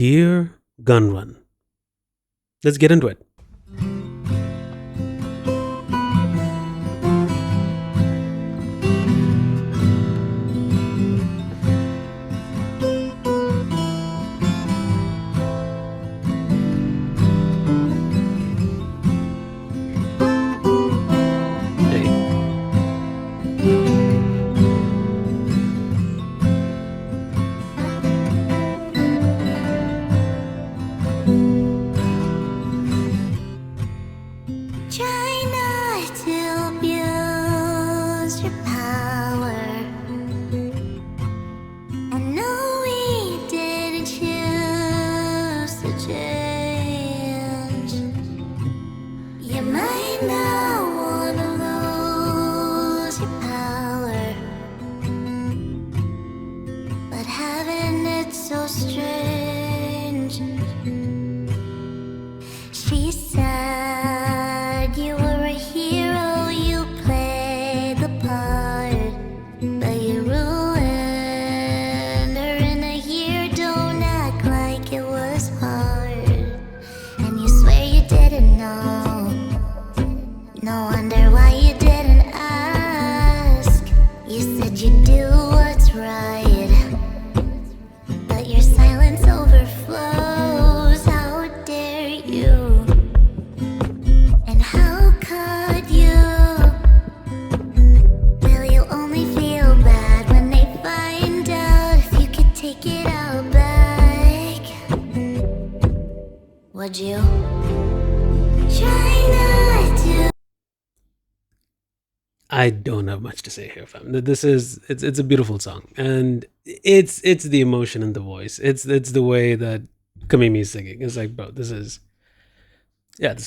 Dear Gunrun. Let's get into it. Hey. Try not to abuse your power. I know we didn't choose to change. You might not wanna lose your power, but having it so strange. She said you were a hero, you played the part, but you ruined her in a year. Don't act like it was hard, and you swear you didn't know. No wonder why you didn't ask. You said you'd do what's right, but your silence overflows. How dare you? And how could you? Will you only feel bad when they find out? If you could take it all back, would you? Try not to. I don't have much to say here, fam. This is it's a beautiful song, and it's the emotion in the voice. It's the way that Kamimi is singing. It's like, bro, this is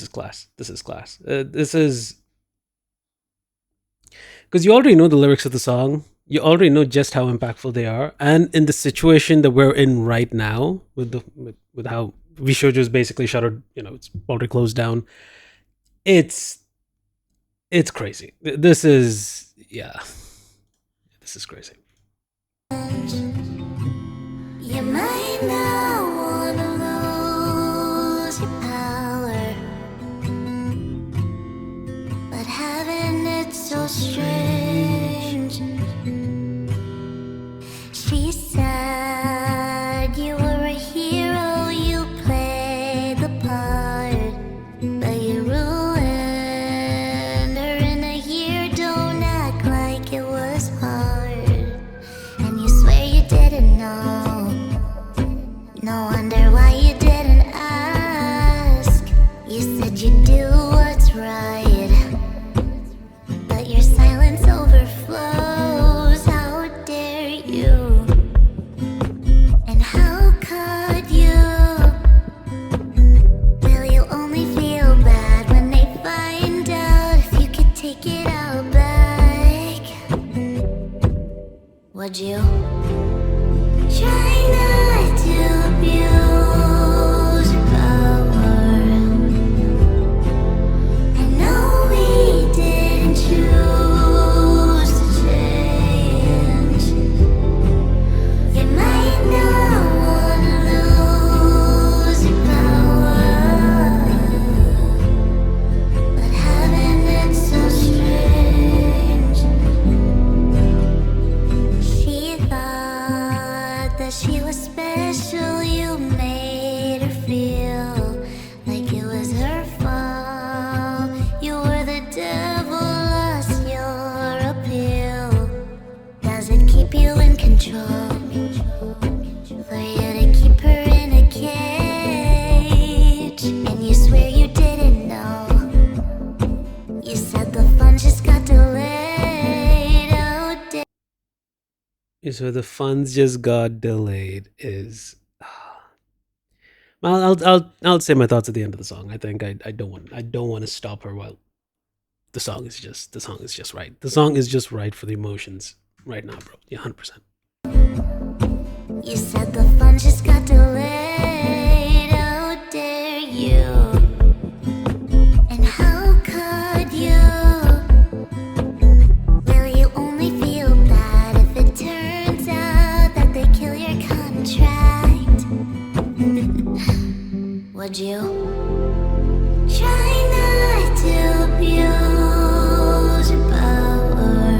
class. This is class. This is because you already know the lyrics of the song. You already know just how impactful they are, and in the situation that we're in right now, with how Vshojo is basically shuttered, it's already closed down. It's crazy. This is crazy. You might not wanna lose your power, but having it so strange. She said you were a hero, you played the part, but you ruined her in a year. Don't act like it was hard, and you swear you didn't know. No wonder why you didn't ask. You said you'd do what's right, but your silence overflows. How dare you? And how could you? Will you only feel bad when they find out? If you could take it all back, would you? Try not to abuse your power. I know we didn't choose to change. You might not wanna lose your power, but having it so strange. She thought that she was special. You made her feel like it was her fault. You were the devil, lost your appeal. Does it keep you in control? For you to keep her in a cage, and you swear you didn't know. You said the fun just got delayed. Oh, So the funds just got delayed. I'll say my thoughts at the end of the song. I think I don't want to stop her while the song is just right. The song is just right for the emotions right now, bro. Yeah, 100%. you said the fun just got delayed. How dare you? And how could you? Will you only feel bad if it turns out that they kill your contract? would you try not to abuse your power?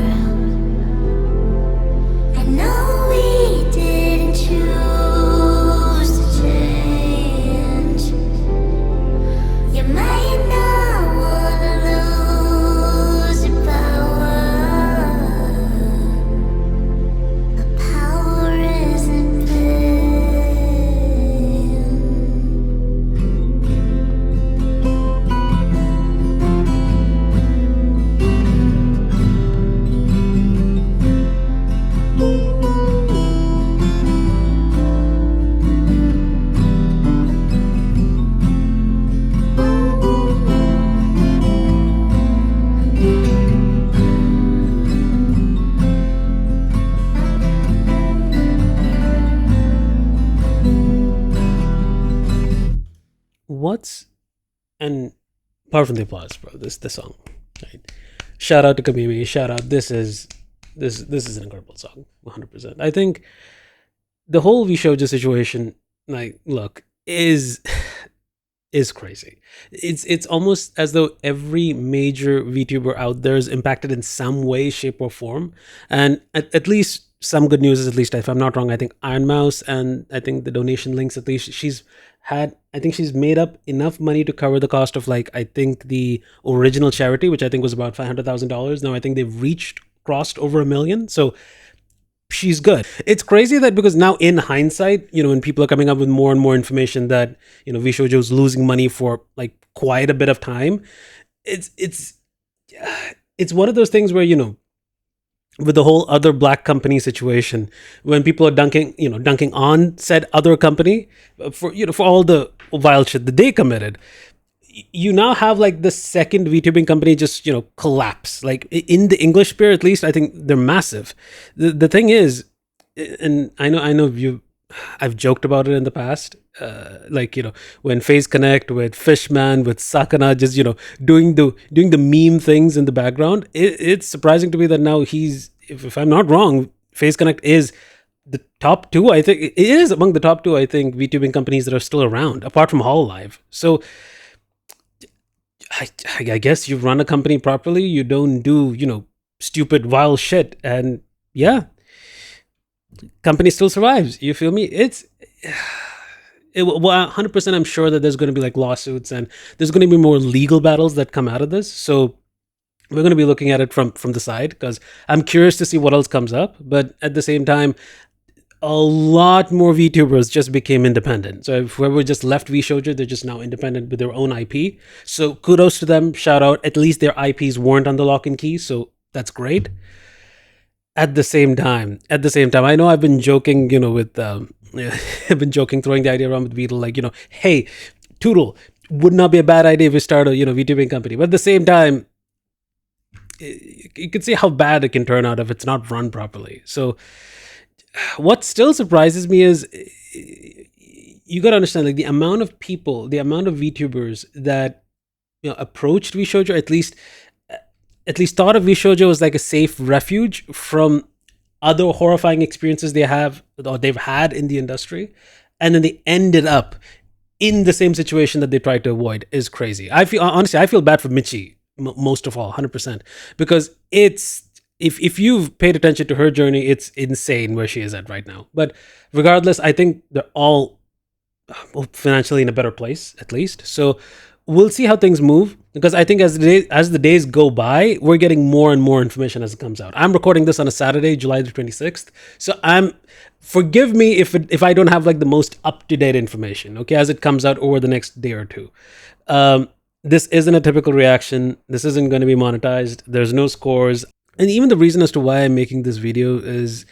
I know we didn't choose to change. You might not wanna lose your power, but power isn't pain. What's and apart from the applause, bro, this song, right? Shout out to Kamimi. Shout out. This is an incredible song. 100%. I think the whole Vshojo situation, like, look, is crazy. It's almost as though every major VTuber out there is impacted in some way, shape, or form. And at least some good news is, at least if I'm not wrong, I think Iron Mouse, and I think the donation links, at least I think she's made up enough money to cover the cost of, like, I think the original charity, which I think was about $500,000. Now I think they've crossed over 1 million. So she's good. It's crazy that, because now in hindsight, when people are coming up with more and more information that, Vshojo's losing money for like quite a bit of time, it's one of those things where, with the whole other black company situation, when people are dunking on said other company for all the vile shit that they committed, you now have like the second VTubing company just collapse. Like in the English sphere, at least, I think they're massive. The thing is, and I know I've joked about it in the past, like when FaZe Connect with Fishman with Sakana just doing the meme things in the background. It's surprising to me that now he's, if I'm not wrong, FaZe Connect is the top two. I think it is among the top two, I think, VTubing companies that are still around, apart from Hololive. So I guess you run a company properly, you don't do stupid vile shit, and yeah, company still survives. You feel me? Well, 100%. I'm sure that there's going to be like lawsuits, and there's going to be more legal battles that come out of this. So we're going to be looking at it from the side, because I'm curious to see what else comes up. But at the same time, a lot more VTubers just became independent. So if whoever just left Vshojo, they're just now independent with their own IP. So kudos to them. Shout out. At least their IPs weren't on the lock and key. So that's great. At the same time, I know I've been joking, with, I've been joking, throwing the idea around with Beetle, like, hey, Toodle, would not be a bad idea if we start a, VTubing company. But at the same time, you can see how bad it can turn out if it's not run properly. So what still surprises me is, you got to understand, like, the amount of people, the amount of VTubers that approached Vshojo, at least thought of Vshojo as like a safe refuge from other horrifying experiences they've had in the industry, and then they ended up in the same situation that they tried to avoid, is crazy. I feel bad for Michi most of all, 100%, because if you've paid attention to her journey, it's insane where she is at right now. But regardless, I think they're all financially in a better place, at least. So we'll see how things move, because I think as the days go by, we're getting more and more information as it comes out. I'm recording this on a Saturday, July the 26th. So forgive me if I don't have like the most up-to-date information, okay, as it comes out over the next day or two. This isn't a typical reaction. This isn't going to be monetized. There's no scores. And even the reason as to why I'm making this video is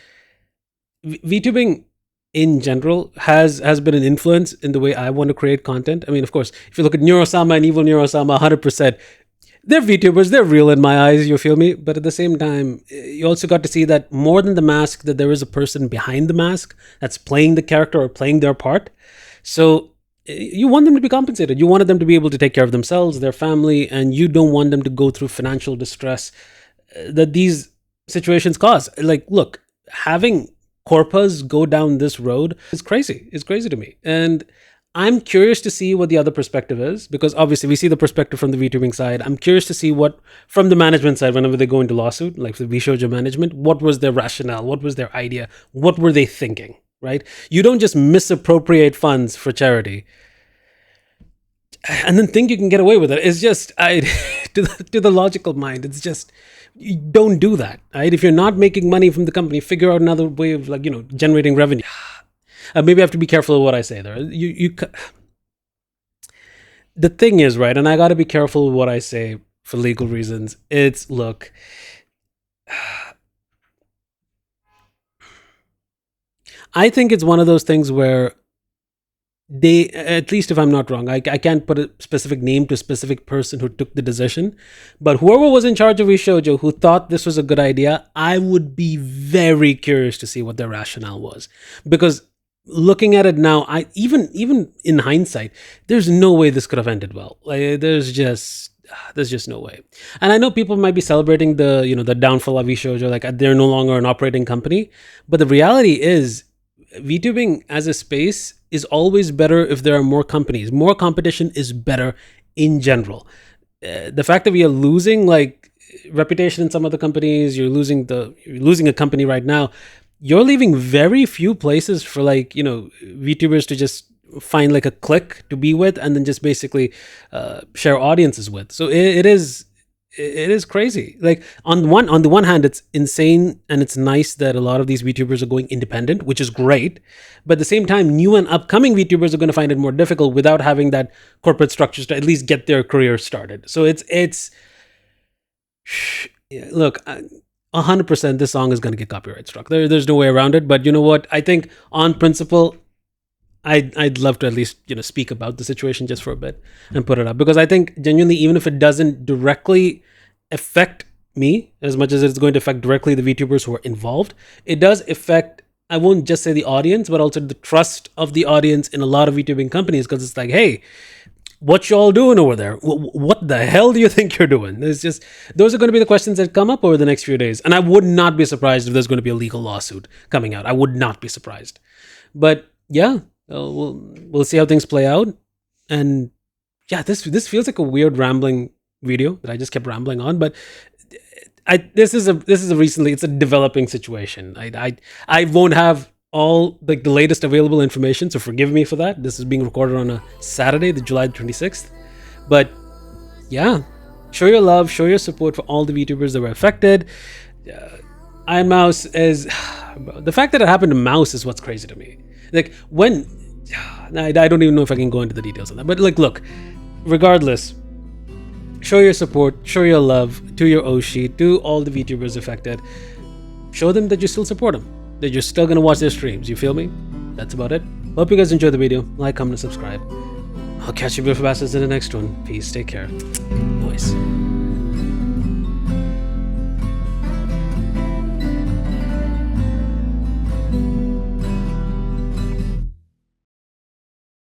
VTubing in general has been an influence in the way I want to create content. I mean, of course, if you look at Neurosama and Evil Neurosama, 100%, they're VTubers, they're real in my eyes, you feel me? But at the same time, you also got to see that more than the mask, that there is a person behind the mask that's playing the character or playing their part. So you want them to be compensated. You wanted them to be able to take care of themselves, their family, and you don't want them to go through financial distress that these situations cause. Like, look, having corpas go down this road is crazy. It's crazy to me. And I'm curious to see what the other perspective is, because obviously we see the perspective from the VTubing side. I'm curious to see what from the management side, whenever they go into lawsuit, like the Vshojo management, what was their rationale? What was their idea? What were they thinking? Right? You don't just misappropriate funds for charity and then think you can get away with it. It's just to the logical mind, it's just, you don't do that, right? If you're not making money from the company, figure out another way of, like, generating revenue. Maybe I have to be careful of what I say there. The thing is, right, and I got to be careful with what I say for legal reasons. It's, look, I think it's one of those things where they, at least if I'm not wrong, I can't put a specific name to a specific person who took the decision, but whoever was in charge of Vshojo who thought this was a good idea, I would be very curious to see what their rationale was. Because looking at it now, even in hindsight, there's no way this could have ended well. Like, there's just no way. And I know people might be celebrating the downfall of Vshojo, like they're no longer an operating company, but the reality is, VTubing as a space is always better if there are more companies. More competition is better in general. The fact that we are losing like reputation in some other companies, you're losing a company right now, you're leaving very few places for VTubers to just find like a clique to be with and then just basically share audiences with. So it is crazy. Like on the one hand, it's insane and it's nice that a lot of these VTubers are going independent, which is great. But at the same time, new and upcoming VTubers are going to find it more difficult without having that corporate structures to at least get their career started. So it's look, 100% this song is going to get copyright struck. There's no way around it. But you know what? I think on principle, I'd love to at least speak about the situation just for a bit and put it up, because I think genuinely, even if it doesn't directly affect me as much as it's going to affect directly the VTubers who are involved, it does affect, I won't just say the audience, but also the trust of the audience in a lot of VTubing companies, because it's like, hey, what you all doing over there? What the hell do you think you're doing? It's just, those are going to be the questions that come up over the next few days, and I would not be surprised if there's going to be a legal lawsuit coming out. I would not be surprised. But yeah. We'll see how things play out. And yeah, this feels like a weird rambling video that I just kept rambling on, but this is a recently, it's a developing situation. I won't have all like the latest available information, so forgive me for that. This is being recorded on a Saturday, the July 26th. But yeah, show your love, show your support for all the VTubers that were affected. Iron Mouse is the fact that it happened to Mouse is what's crazy to me. Like when I don't even know if I can go into the details of that, but like, look, regardless, show your support, show your love to your Oshi, to all the VTubers affected. Show them that you still support them, that you're still gonna watch their streams. You feel me? That's about it. Hope you guys enjoyed the video. Like, comment, and subscribe. I'll catch you beautiful bastards in the next one. Peace. Take care. Boys.